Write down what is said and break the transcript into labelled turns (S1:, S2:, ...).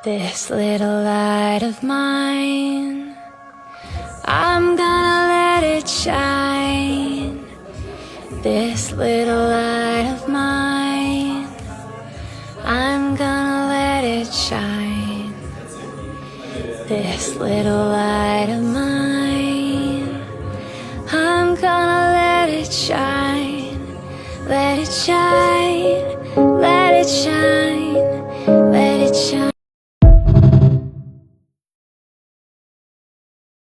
S1: This little light of mine, I'm gonna let it shine. This little light of mine, I'm gonna let it shine. This little light of mine, I'm gonna let it shine. Let it shine, let it shine.